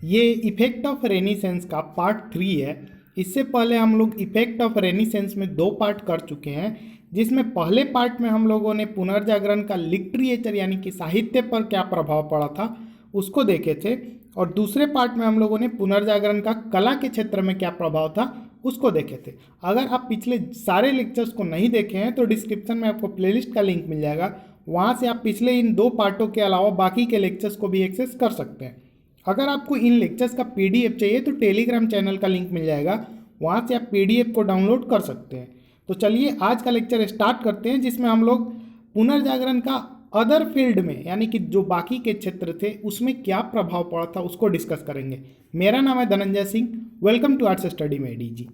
ये effect of renaissance का part 3 है। इससे पहले हम लोग इफेक्ट ऑफ रेनिसेंस में 2 पार्ट कर चुके हैं, जिसमें पहले पार्ट में हम लोगों ने पुनर्जागरण का लिटरेचर यानी कि साहित्य पर क्या प्रभाव पड़ा था उसको देखे थे, और दूसरे पार्ट में हम लोगों ने पुनर्जागरण का कला के क्षेत्र में क्या प्रभाव था उसको देखे थे। अगर आप पिछले सारे लेक्चर्स को नहीं देखे हैं तो डिस्क्रिप्शन में आपको प्लेलिस्ट का लिंक मिल जाएगा, वहाँ से आप पिछले इन 2 पार्टों के अलावा बाकी के लेक्चर्स को भी एक्सेस कर सकते हैं। अगर आपको इन लेक्चर्स का पीडीएफ चाहिए तो टेलीग्राम चैनल का लिंक मिल जाएगा, वहाँ से आप पीडीएफ को डाउनलोड कर सकते हैं। तो चलिए आज का लेक्चर स्टार्ट करते हैं, जिसमें हम लोग पुनर्जागरण का अदर फील्ड में यानी कि जो बाकी के क्षेत्र थे उसमें क्या प्रभाव पड़ा था उसको डिस्कस करेंगे। मेरा नाम है Dhananjay Singh, welcome to arts study में डीजी।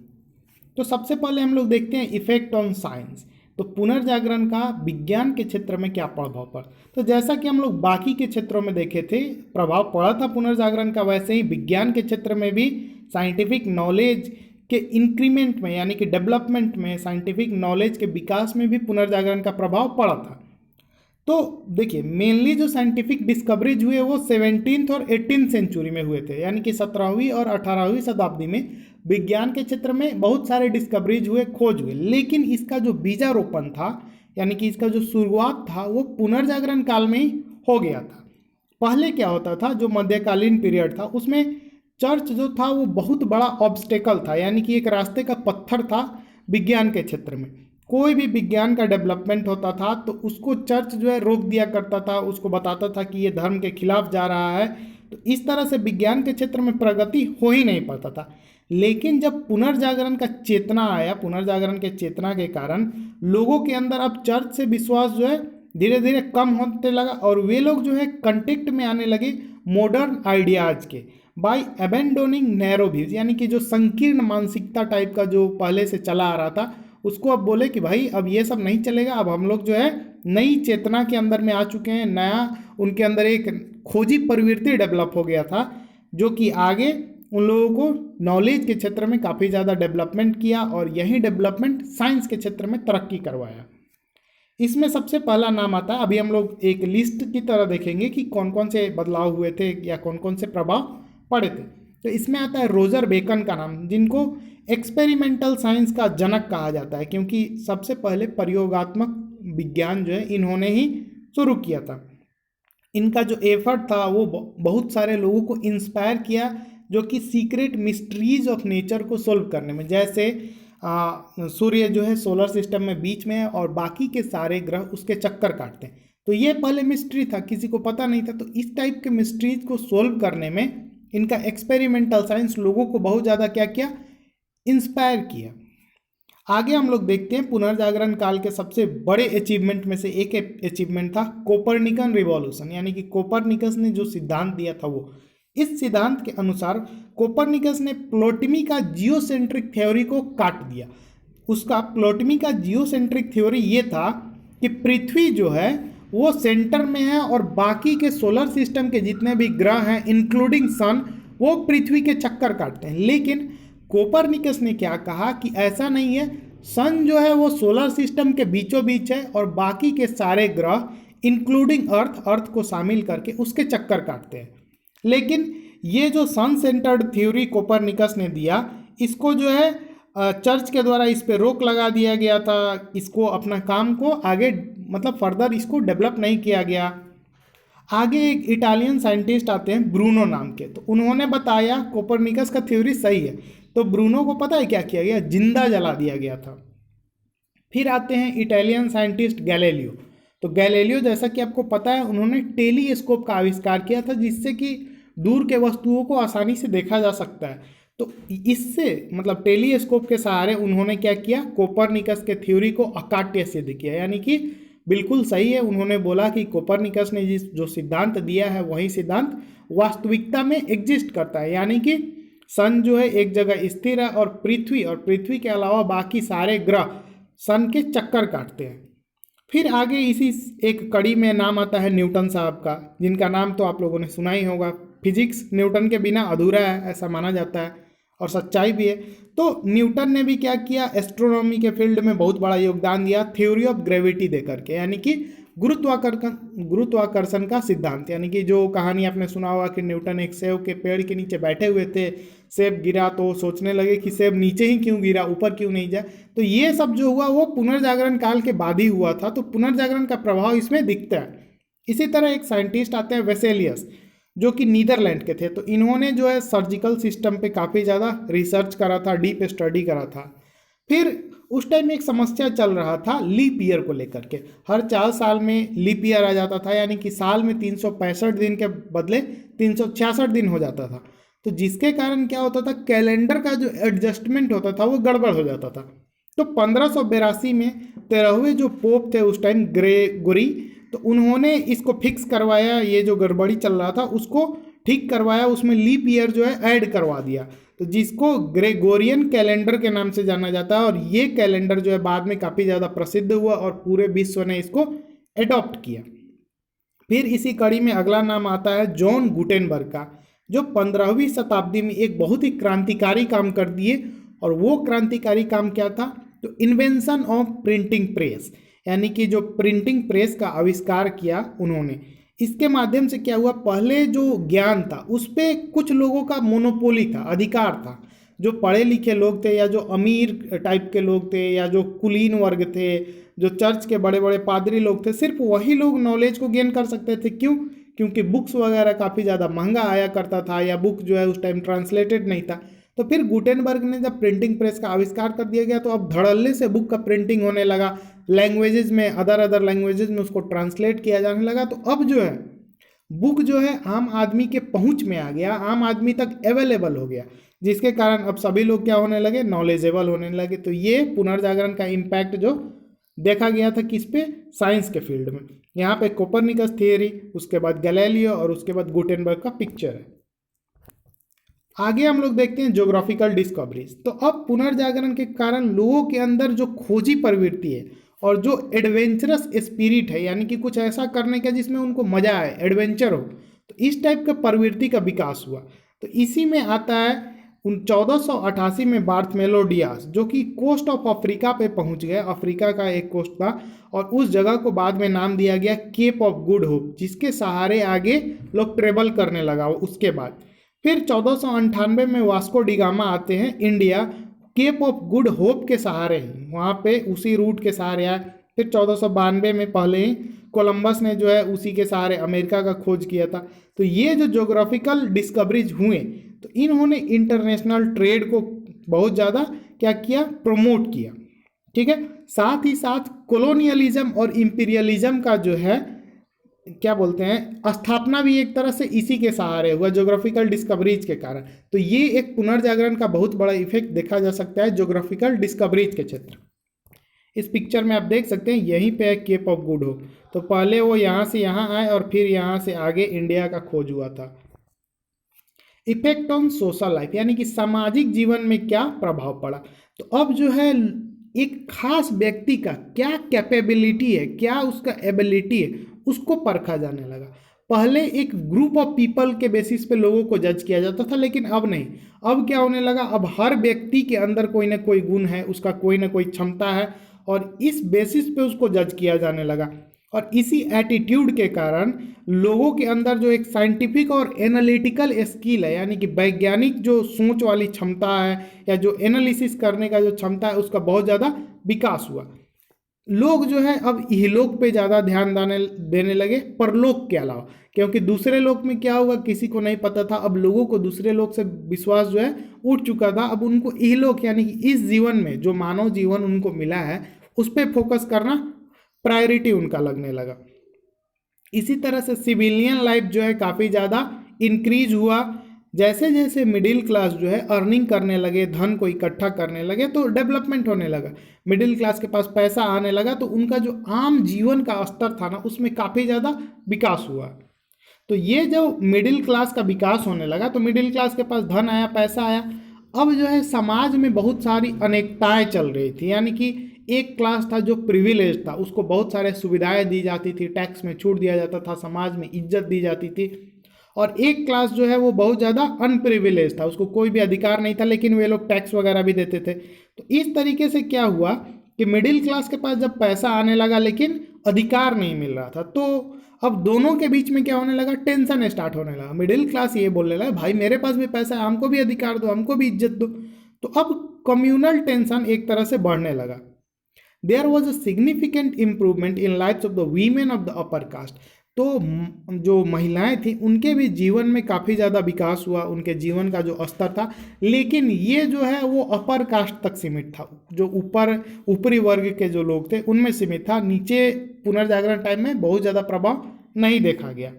तो सबसे पहले हम लोग देखते हैं इफेक्ट ऑन साइंस। तो पुनर्जागरण का विज्ञान के क्षेत्र में क्या प्रभाव पड़ा। तो जैसा कि हम लोग बाकी के क्षेत्रों में देखे थे प्रभाव पड़ा था पुनर्जागरण का, वैसे ही विज्ञान के क्षेत्र में भी साइंटिफिक नॉलेज के इंक्रीमेंट में यानी कि डेवलपमेंट में, साइंटिफिक नॉलेज के विकास में भी पुनर्जागरण का प्रभाव पड़ा था। तो देखिए मेनली जो साइंटिफिक डिस्कवरीज हुए वो 17th और 18th सेंचुरी में हुए थे, यानी कि 17वीं और 18वीं शताब्दी में विज्ञान के क्षेत्र में बहुत सारे डिस्कवरीज हुए, खोज हुए। लेकिन इसका जो बीजारोपण था यानी कि इसका जो शुरुआत था वो पुनर्जागरण काल में ही हो गया था। पहले क्या होता था, जो मध्यकालीन पीरियड था उसमें चर्च जो था वो बहुत बड़ा ऑब्स्टेकल था, यानी कि एक रास्ते का पत्थर था विज्ञान के क्षेत्र में। कोई भी विज्ञान का डेवलपमेंट होता था तो उसको चर्च जो है रोक दिया करता था, उसको बताता था कि ये धर्म के खिलाफ जा रहा है। तो इस तरह से विज्ञान के क्षेत्र में प्रगति हो ही नहीं पाता था। लेकिन जब पुनर्जागरण का चेतना आया, पुनर्जागरण के चेतना के कारण लोगों के अंदर अब चर्च से विश्वास जो है धीरे धीरे कम होते लगा, और वे लोग जो है कंटेक्ट में आने लगे मॉडर्न आइडियाज के, बाय अबेंडोनिंग नैरो व्यूज, यानी कि जो संकीर्ण मानसिकता टाइप का जो पहले से चला आ रहा था उसको अब बोले कि भाई अब ये सब नहीं चलेगा, अब हम लोग जो है नई चेतना के अंदर में आ चुके हैं। नया उनके अंदर एक खोजी प्रवृत्ति डेवलप हो गया था, जो कि आगे उन लोगों को नॉलेज के क्षेत्र में काफ़ी ज़्यादा डेवलपमेंट किया, और यही डेवलपमेंट साइंस के क्षेत्र में तरक्की करवाया। इसमें सबसे पहला नाम आता है, अभी हम लोग एक लिस्ट की तरह देखेंगे कि कौन कौन से बदलाव हुए थे या कौन कौन से प्रभाव पड़े थे। तो इसमें आता है रोजर बेकन का नाम, जिनको एक्सपेरिमेंटल साइंस का जनक कहा जाता है, क्योंकि सबसे पहले प्रयोगात्मक विज्ञान जो है इन्होंने ही शुरू किया था। इनका जो एफर्ट था वो बहुत सारे लोगों को इंस्पायर किया, जो कि सीक्रेट मिस्ट्रीज ऑफ नेचर को सोल्व करने में, जैसे सूर्य जो है सोलर सिस्टम में बीच में है और बाकी के सारे ग्रह उसके चक्कर काटते हैं। तो ये पहले मिस्ट्री था, किसी को पता नहीं था। तो इस टाइप के मिस्ट्रीज को सोल्व करने में इनका एक्सपेरिमेंटल साइंस लोगों को बहुत ज़्यादा क्या किया, इंस्पायर किया। आगे हम लोग देखते हैं पुनर्जागरण काल के सबसे बड़े अचीवमेंट में से एक अचीवमेंट था कोपरनिकन रिवॉल्यूशन, यानी कि कोपरनिकस ने जो सिद्धांत दिया था वो, इस सिद्धांत के अनुसार कोपरनिकस ने प्लॉटमी का जियोसेंट्रिक थ्योरी को काट दिया। उसका प्लॉटमी का जियोसेंट्रिक थ्योरी ये था कि पृथ्वी जो है वो सेंटर में है और बाकी के सोलर सिस्टम के जितने भी ग्रह हैं इंक्लूडिंग सन वो पृथ्वी के चक्कर काटते हैं। लेकिन कोपरनिकस ने क्या कहा कि ऐसा नहीं है, सन जो है वो सोलर सिस्टम के बीचों बीच है और बाकी के सारे ग्रह इंक्लूडिंग अर्थ को शामिल करके उसके चक्कर काटते हैं। लेकिन ये जो सन सेंटर्ड थ्योरी कोपरनिकस ने दिया, इसको जो है चर्च के द्वारा इस पे रोक लगा दिया गया था। इसको अपना काम को आगे मतलब फर्दर इसको डेवलप नहीं किया गया। आगे एक इटालियन साइंटिस्ट आते हैं ब्रूनो नाम के, तो उन्होंने बताया कोपरनिकस का थ्योरी सही है। तो ब्रूनो को पता है क्या किया गया, जिंदा जला दिया गया था। फिर आते हैं इटालियन साइंटिस्ट गैलीलियो। तो गैलीलियो जैसा कि आपको पता है उन्होंने टेलीस्कोप का आविष्कार किया था, जिससे कि दूर के वस्तुओं को आसानी से देखा जा सकता है। तो इससे मतलब टेलीस्कोप के सहारे उन्होंने क्या किया, कोपरनिकस के थ्योरी को अकाट्य सिद्ध किया, यानी कि बिल्कुल सही है। उन्होंने बोला कि कोपरनिकस ने जो सिद्धांत दिया है वही सिद्धांत वास्तविकता में एग्जिस्ट करता है, यानी कि सन जो है एक जगह स्थिर है और पृथ्वी के अलावा बाकी सारे ग्रह सन के चक्कर काटते हैं। फिर आगे इसी एक कड़ी में नाम आता है न्यूटन साहब का, जिनका नाम तो आप लोगों ने सुना ही होगा। फिजिक्स न्यूटन के बिना अधूरा है ऐसा माना जाता है, और सच्चाई भी है। तो न्यूटन ने भी क्या किया, एस्ट्रोनॉमी के फील्ड में बहुत बड़ा योगदान दिया थ्योरी ऑफ ग्रेविटी दे करके, यानी कि गुरुत्वाकर्षण का सिद्धांत, यानी कि जो कहानी आपने सुना होगा कि न्यूटन एक सेब के पेड़ के नीचे बैठे हुए थे, सेब गिरा तो सोचने लगे कि सेब नीचे ही क्यों गिरा, ऊपर क्यों नहीं जाए। तो ये सब जो हुआ वो पुनर्जागरण काल के बाद ही हुआ था, तो पुनर्जागरण का प्रभाव इसमें दिखता है। इसी तरह एक साइंटिस्ट आते हैं वेसेलियस, जो कि नीदरलैंड के थे। तो इन्होंने जो है सर्जिकल सिस्टम पे काफ़ी ज़्यादा रिसर्च करा था, डीप स्टडी करा था। फिर उस टाइम एक समस्या चल रहा था लीप ईयर को लेकर के। हर 4 साल में लीप ईयर आ जाता था, यानी कि साल में 365 दिन के बदले 366 दिन हो जाता था। तो जिसके कारण क्या होता था, कैलेंडर का जो एडजस्टमेंट होता था वो गड़बड़ हो जाता था। तो 1582 में 13वें जो पोप थे उस टाइम, ग्रेगोरी, तो उन्होंने इसको फिक्स करवाया, ये जो गड़बड़ी चल रहा था उसको ठीक करवाया, उसमें लीप ईयर जो है ऐड करवा दिया, तो जिसको ग्रेगोरियन कैलेंडर के नाम से जाना जाता है। और ये कैलेंडर जो है बाद में काफ़ी ज़्यादा प्रसिद्ध हुआ और पूरे विश्व ने इसको एडॉप्ट किया। फिर इसी कड़ी में अगला नाम आता है जॉन गुटेनबर्ग का, जो 15वीं शताब्दी में एक बहुत ही क्रांतिकारी काम कर दिए। और वो क्रांतिकारी काम क्या था, तो इन्वेंशन ऑफ प्रिंटिंग प्रेस, यानी कि जो प्रिंटिंग प्रेस का आविष्कार किया उन्होंने। इसके माध्यम से क्या हुआ, पहले जो ज्ञान था उस पर कुछ लोगों का मोनोपोली था, अधिकार था। जो पढ़े लिखे लोग थे या जो अमीर टाइप के लोग थे या जो कुलीन वर्ग थे, जो चर्च के बड़े बड़े पादरी लोग थे, सिर्फ वही लोग नॉलेज को गेन कर सकते थे। क्यों? क्योंकि बुक्स वगैरह काफ़ी ज़्यादा महंगा आया करता था, या बुक जो है उस टाइम ट्रांसलेटेड नहीं था। तो फिर गुटेनबर्ग ने जब प्रिंटिंग प्रेस का आविष्कार कर दिया गया, तो अब धड़ल्ले से बुक का प्रिंटिंग होने लगा, लैंग्वेजेस में, अदर लैंग्वेजेस में उसको ट्रांसलेट किया जाने लगा। तो अब जो है बुक जो है आम आदमी के पहुंच में आ गया, आम आदमी तक अवेलेबल हो गया, जिसके कारण अब सभी लोग क्या होने लगे, नॉलेजेबल होने लगे। तो ये पुनर्जागरण का इम्पैक्ट जो देखा गया था किस पे, साइंस के फील्ड में। यहाँ पे कोपरनिकस थियरी, उसके बाद गैलीलियो और उसके बाद गुटेनबर्ग का पिक्चर है। आगे हम लोग देखते हैं ज्योग्राफिकल डिस्कवरीज। तो अब पुनर्जागरण के कारण लोगों के अंदर जो खोजी प्रवृत्ति है और जो एडवेंचरस स्पिरिट है, यानी कि कुछ ऐसा करने का जिसमें उनको मजा आए, एडवेंचर हो, तो इस टाइप का प्रवृत्ति का विकास हुआ। तो इसी में आता है 1488 में बार्थमेलो डियास, जो कि कोस्ट ऑफ अफ्रीका पे पहुंच गए, अफ्रीका का एक कोस्ट था, और उस जगह को बाद में नाम दिया गया केप ऑफ गुड होप, जिसके सहारे आगे लोग ट्रेवल करने लगा। उसके बाद फिर 1498 में वास्को डिगामा आते हैं India, Cape of Good Hope के सहारे ही, वहाँ पे उसी रूट के सहारे आए। फिर 1492 में पहले ही कोलंबस ने जो है उसी के सहारे अमेरिका का खोज किया था। तो ये जो ज्योग्राफिकल डिस्कवरीज हुए, तो इन्होंने इंटरनेशनल ट्रेड को बहुत ज़्यादा क्या किया, प्रमोट किया। ठीक है, साथ ही साथ कॉलोनियलिज्म और इंपीरियलिज्म का जो है क्या बोलते हैं, स्थापना भी एक तरह से इसी के सहारे हुआ, ज्योग्राफिकल डिस्कवरीज के कारण। तो ये एक पुनर्जागरण का बहुत बड़ा इफेक्ट देखा जा सकता है ज्योग्राफिकल डिस्कवरीज के क्षेत्र। इस पिक्चर में आप देख सकते हैं यहीं पे है केप ऑफ गुड होप। तो पहले वो यहाँ से यहाँ आए और फिर यहाँ से आगे इंडिया का खोज हुआ था। इफेक्ट ऑन सोशल लाइफ, यानी कि सामाजिक जीवन में क्या प्रभाव पड़ा। तो अब जो है एक खास व्यक्ति का क्या कैपेबिलिटी है, क्या उसका एबिलिटी है, उसको परखा जाने लगा। पहले एक ग्रुप ऑफ पीपल के बेसिस पे लोगों को जज किया जाता था, लेकिन अब नहीं। अब क्या होने लगा, अब हर व्यक्ति के अंदर कोई ना कोई गुण है, उसका कोई ना कोई क्षमता है, और इस बेसिस पे उसको जज किया जाने लगा। और इसी एटीट्यूड के कारण लोगों के अंदर जो एक साइंटिफिक और एनालिटिकल स्किल है, यानी कि वैज्ञानिक जो सोच वाली क्षमता है या जो एनालिसिस करने का जो क्षमता है, उसका बहुत ज़्यादा विकास हुआ। लोग जो है अब इहलोक पे ज़्यादा ध्यान देने लगे परलोक के अलावा, क्योंकि दूसरे लोक में क्या हुआ किसी को नहीं पता था। अब लोगों को दूसरे लोक से विश्वास जो है उठ चुका था। अब उनको इहलोक, यानी कि इस जीवन में जो मानव जीवन उनको मिला है उस पर फोकस करना प्रायोरिटी उनका लगने लगा। इसी तरह से सिविलियन लाइफ जो है काफ़ी ज़्यादा इंक्रीज हुआ। जैसे जैसे मिडिल क्लास जो है अर्निंग करने लगे, धन को इकट्ठा करने लगे, तो डेवलपमेंट होने लगा। मिडिल क्लास के पास पैसा आने लगा, तो उनका जो आम जीवन का स्तर था ना, उसमें काफ़ी ज़्यादा विकास हुआ। तो ये जब मिडिल क्लास का विकास होने लगा, तो मिडिल क्लास के पास धन आया, पैसा आया। अब जो है समाज में बहुत सारी अनेकताएं चल रही थी, यानी कि एक क्लास था जो प्रिविलेज था, उसको बहुत सारे सुविधाएं दी जाती थी, टैक्स में छूट दिया जाता था, समाज में इज्जत दी जाती थी। और एक क्लास जो है वो बहुत ज़्यादा अनप्रिविलेज था, उसको कोई भी अधिकार नहीं था, लेकिन वे लोग टैक्स वगैरह भी देते थे। तो इस तरीके से क्या हुआ कि मिडिल क्लास के पास जब पैसा आने लगा, लेकिन अधिकार नहीं मिल रहा था। तो अब दोनों के बीच में क्या होने लगा, टेंशन स्टार्ट होने लगा। मिडिल क्लास ये बोलने लगा भाई मेरे पास भी पैसा है, हमको भी अधिकार दो, हमको भी इज्जत दो। तो अब कम्युनल टेंशन एक तरह से बढ़ने लगा। There was a significant improvement in life of the women of the upper caste. तो जो महिलाएं थी उनके भी जीवन में काफ़ी ज़्यादा विकास हुआ, उनके जीवन का जो स्तर था। लेकिन ये जो है वो अपर कास्ट तक सीमित था, जो ऊपरी वर्ग के जो लोग थे उनमें सीमित था। नीचे पुनर्जागरण टाइम में बहुत ज़्यादा प्रभाव नहीं देखा गया।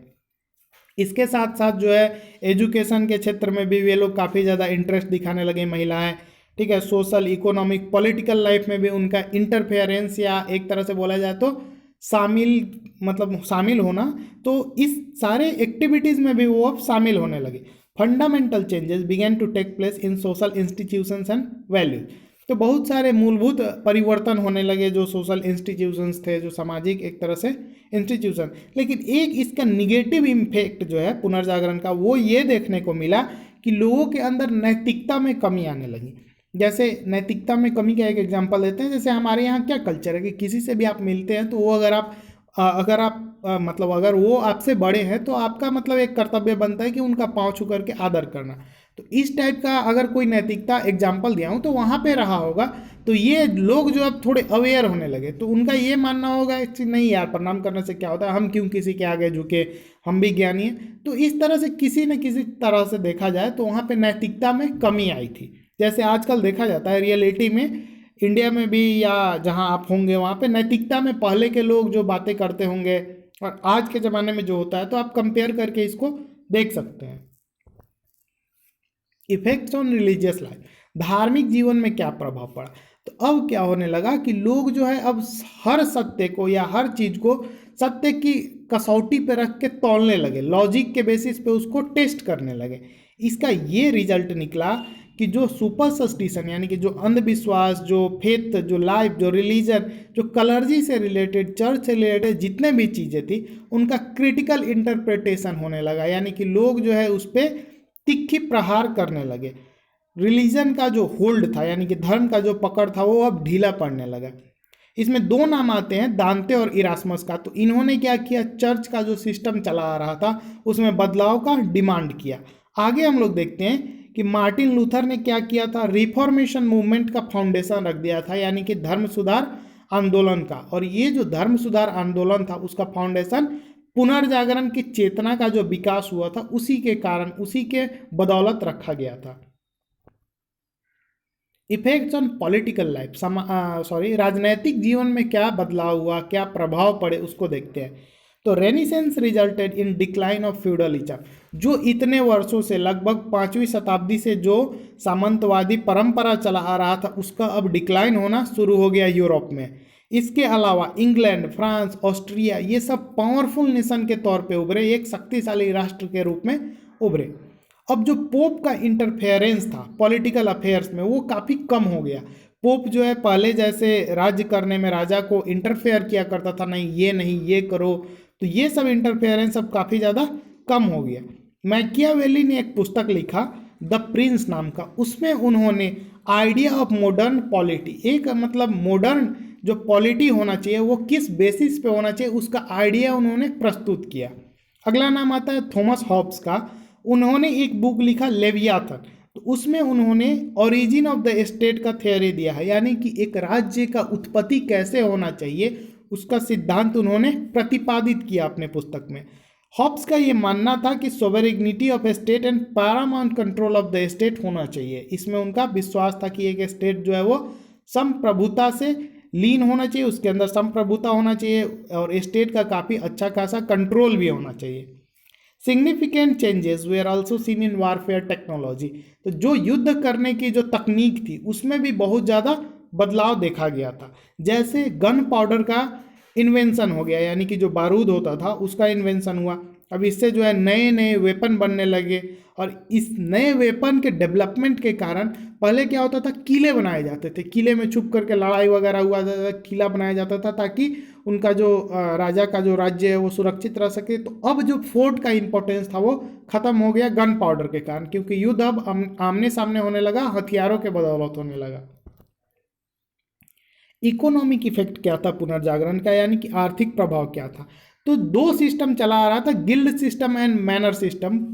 इसके साथ साथ जो है एजुकेशन के क्षेत्र में भी वे लोग काफ़ी ज़्यादा इंटरेस्ट दिखाने लगे महिलाएं, ठीक है। सोशल, इकोनॉमिक, पॉलिटिकल लाइफ में भी उनका इंटरफेरेंस या एक तरह से बोला जाए तो शामिल होना, तो इस सारे एक्टिविटीज़ में भी वो अब शामिल होने लगे। Fundamental changes began to take place in social institutions and values. तो बहुत सारे मूलभूत परिवर्तन होने लगे जो सोशल इंस्टीट्यूशंस थे, जो सामाजिक एक तरह से इंस्टीट्यूशन। लेकिन एक इसका निगेटिव इम्पैक्ट जो है पुनर्जागरण का, वो ये देखने को मिला कि लोगों के अंदर नैतिकता में कमी आने लगी। जैसे नैतिकता में कमी का एक एग्जांपल देते हैं। जैसे हमारे यहाँ क्या कल्चर है कि किसी से भी आप मिलते हैं तो वो अगर वो आपसे बड़े हैं तो आपका मतलब एक कर्तव्य बनता है कि उनका पाँव छू करके आदर करना। तो इस टाइप का अगर कोई नैतिकता एग्जाम्पल दिया हूँ तो वहाँ पे रहा होगा। तो ये लोग जो अब थोड़े अवेयर होने लगे तो उनका ये मानना होगा कि नहीं यार, प्रणाम करने से क्या होता है, हम क्यों किसी के आगे झुके, हम भी ज्ञानी हैं। तो इस तरह से किसी न किसी तरह से देखा जाए तो वहाँ पे नैतिकता में कमी आई थी। जैसे आजकल देखा जाता है रियलिटी में, इंडिया में भी या जहाँ आप होंगे वहाँ पे नैतिकता में पहले के लोग जो बातें करते होंगे और आज के ज़माने में जो होता है, तो आप कंपेयर करके इसको देख सकते हैं। इफेक्ट्स ऑन रिलीजियस लाइफ, धार्मिक जीवन में क्या प्रभाव पड़ा। तो अब क्या होने लगा कि लोग जो है अब हर सत्य को या हर चीज़ को सत्य की कसौटी पे रख के तौलने लगे, लॉजिक के बेसिस पे उसको टेस्ट करने लगे। इसका ये रिजल्ट निकला कि जो सुपरस्टिशन यानी कि जो अंधविश्वास, जो फेथ, जो लाइफ, जो रिलीजन, जो कलर्जी से रिलेटेड, चर्च से रिलेटेड जितने भी चीज़ें थी, उनका क्रिटिकल इंटरप्रिटेशन होने लगा। यानी कि लोग जो है उस पर तिखी प्रहार करने लगे। रिलीजन का जो होल्ड था यानी कि धर्म का जो पकड़ था वो अब ढीला पड़ने लगा। इसमें दो नाम आते हैं, दांते और इरास्मस का। तो इन्होंने क्या किया, चर्च का जो सिस्टम चला आ रहा था उसमें बदलाव का डिमांड किया। आगे हम लोग देखते हैं कि मार्टिन लूथर ने क्या किया था, रिफॉर्मेशन मूवमेंट का फाउंडेशन रख दिया था, यानी कि धर्म सुधार आंदोलन का। और ये जो धर्म सुधार आंदोलन था उसका फाउंडेशन पुनर्जागरण की चेतना का जो विकास हुआ था उसी के कारण, उसी के बदौलत रखा गया था। इफेक्ट्स ऑन पॉलिटिकल लाइफ, राजनैतिक जीवन में क्या बदलाव हुआ, क्या प्रभाव पड़े उसको देखते हैं। तो renaissance resulted in decline of feudalism. जो इतने वर्षों से, लगभग 5वीं शताब्दी से जो सामंतवादी परंपरा चला आ रहा था उसका अब डिक्लाइन होना शुरू हो गया यूरोप में। इसके अलावा इंग्लैंड, फ्रांस, ऑस्ट्रिया, ये सब पावरफुल नेशन के तौर पे उभरे, एक शक्तिशाली राष्ट्र के रूप में उभरे। अब जो पोप का इंटरफेरेंस था पॉलिटिकल अफेयर्स में वो काफ़ी कम हो गया। पोप जो है पहले जैसे राज्य करने में राजा को इंटरफेयर किया करता था, नहीं ये करो, तो ये सब इंटरफेरेंस अब काफ़ी ज़्यादा कम हो गया। मैकियावेली ने एक पुस्तक लिखा द प्रिंस नाम का, उसमें उन्होंने आइडिया ऑफ मॉडर्न पॉलिटी, एक मतलब मॉडर्न जो पॉलिटी होना चाहिए वो किस बेसिस पे होना चाहिए उसका आइडिया उन्होंने प्रस्तुत किया। अगला नाम आता है थॉमस हॉब्स का। उन्होंने एक बुक लिखा लेवियाथन, तो उसमें उन्होंने ओरिजिन ऑफ द स्टेट का थ्योरी दिया है, यानी कि एक राज्य का उत्पत्ति कैसे होना चाहिए उसका सिद्धांत उन्होंने प्रतिपादित किया अपने पुस्तक में। हॉब्स का ये मानना था कि sovereignty of state and Paramount control of the state होना चाहिए। इसमें उनका विश्वास था कि एक स्टेट जो है वो संप्रभुता से लीन होना चाहिए, उसके अंदर संप्रभुता होना चाहिए और स्टेट का काफ़ी अच्छा खासा कंट्रोल भी होना चाहिए। Significant changes where also seen in warfare technology. तो जो युद्ध करने की जो तकनीक थी उसमें भी बहुत ज़्यादा बदलाव देखा गया था। जैसे गन पाउडर का इन्वेंशन हो गया, यानी कि जो बारूद होता था उसका इन्वेंशन हुआ। अब इससे जो है नए नए वेपन बनने लगे और इस नए वेपन के डेवलपमेंट के कारण पहले क्या होता था, किले बनाए जाते थे, किले में छुप करके लड़ाई वगैरह हुआ जाता था, किला बनाया जाता था ताकि उनका जो राजा का जो राज्य है वो सुरक्षित रह सके। तो अब जो फोर्ट का इंपॉर्टेंस था वो खत्म हो गया गन पाउडर के कारण, क्योंकि युद्ध अब आमने सामने होने लगा, हथियारों के बदौलत होने लगा। इकोनॉमिक इफेक्ट क्या था पुनर्जागरण का, यानी कि आर्थिक प्रभाव क्या था। तो दो सिस्टम चला आ रहा था, guild system and manner system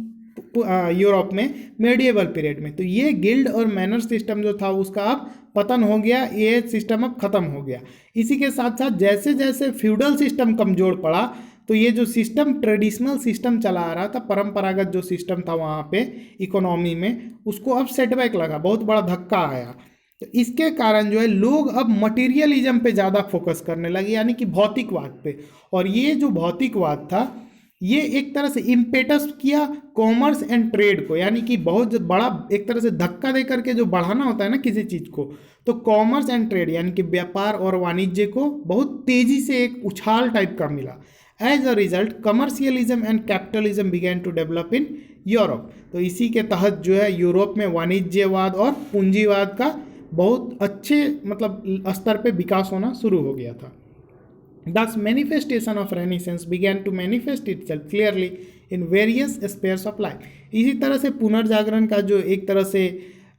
Europe में मेडिएवल पीरियड में। तो ये गिल्ड और मैनर सिस्टम जो था उसका अब पतन हो गया, ये सिस्टम अब खत्म हो गया। इसी के साथ साथ जैसे जैसे फ्यूडल सिस्टम कमजोर पड़ा, तो ये जो सिस्टम ट्रेडिशनल सिस्टम चला आ रहा था, परंपरागत जो सिस्टम था वहाँ पे इकोनॉमी में, उसको अब सेटबैक लगा, बहुत बड़ा धक्का आया। तो इसके कारण जो है लोग अब मटेरियलिज्म पे ज़्यादा फोकस करने लगे, यानी कि भौतिकवाद पे। और ये जो भौतिकवाद था ये एक तरह से इम्पेटस किया कॉमर्स एंड ट्रेड को, यानी कि बहुत बड़ा एक तरह से धक्का दे करके जो बढ़ाना होता है ना किसी चीज़ को, तो कॉमर्स एंड ट्रेड यानी कि व्यापार और वाणिज्य को बहुत तेज़ी से एक उछाल टाइप का मिला। As a result commercialism and capitalism began to develop in Europe. तो इसी के तहत जो है यूरोप में वाणिज्यवाद और पूंजीवाद का बहुत अच्छे मतलब स्तर पे विकास होना शुरू हो गया था। Thus, manifestation of Renaissance began to manifest itself clearly in various spheres of life. इसी तरह से पुनर्जागरण का जो एक तरह से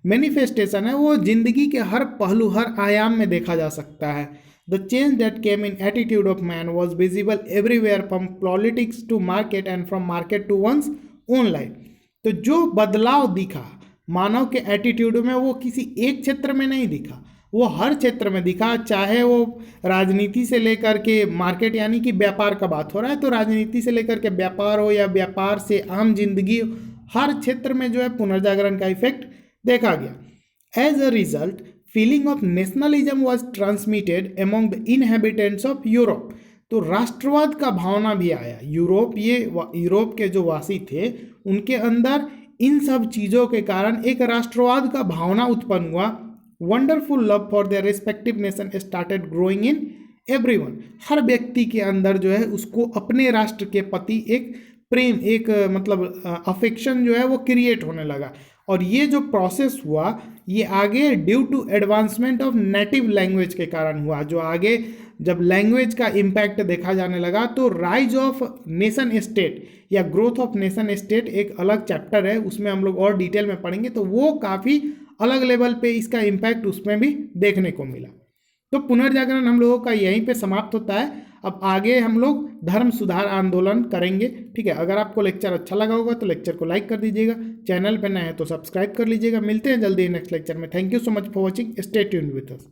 मैनिफेस्टेशन है वो जिंदगी के हर पहलू, हर आयाम में देखा जा सकता है। The change that came in attitude of man was visible everywhere from politics to market and from market to one's own life. तो जो बदलाव दिखा मानव के एटीट्यूड में वो किसी एक क्षेत्र में नहीं दिखा, वो हर क्षेत्र में दिखा। चाहे वो राजनीति से लेकर के मार्केट यानी कि व्यापार का बात हो रहा है, तो राजनीति से लेकर के व्यापार हो या व्यापार से आम जिंदगी, हर क्षेत्र में जो है पुनर्जागरण का इफेक्ट देखा गया। As a result feeling of nationalism was transmitted among the inhabitants of Europe. तो राष्ट्रवाद का भावना भी आया यूरोप के जो वासी थे उनके अंदर इन सब चीज़ों के कारण एक राष्ट्रवाद का भावना उत्पन्न हुआ। Wonderful love for their respective nation started growing in everyone. हर व्यक्ति के अंदर जो है उसको अपने राष्ट्र के प्रति एक प्रेम, एक मतलब अफेक्शन जो है वो क्रिएट होने लगा। और ये जो प्रोसेस हुआ ये आगे due to advancement of native language के कारण हुआ। जो आगे जब लैंग्वेज का इम्पैक्ट देखा जाने लगा तो राइज ऑफ नेशन स्टेट या ग्रोथ ऑफ नेशन स्टेट एक अलग चैप्टर है, उसमें हम लोग और डिटेल में पढ़ेंगे, तो वो काफ़ी अलग लेवल पे इसका इम्पैक्ट उसमें भी देखने को मिला। तो पुनर्जागरण हम लोगों का यहीं पे समाप्त होता है। अब आगे हम लोग धर्म सुधार आंदोलन करेंगे। ठीक है, अगर आपको लेक्चर अच्छा लगा होगा तो लेक्चर को लाइक कर दीजिएगा, चैनल पे नए हैं तो सब्सक्राइब कर लीजिएगा। मिलते हैं जल्दी नेक्स्ट लेक्चर में। Thank you so much for watching, stay tuned with us.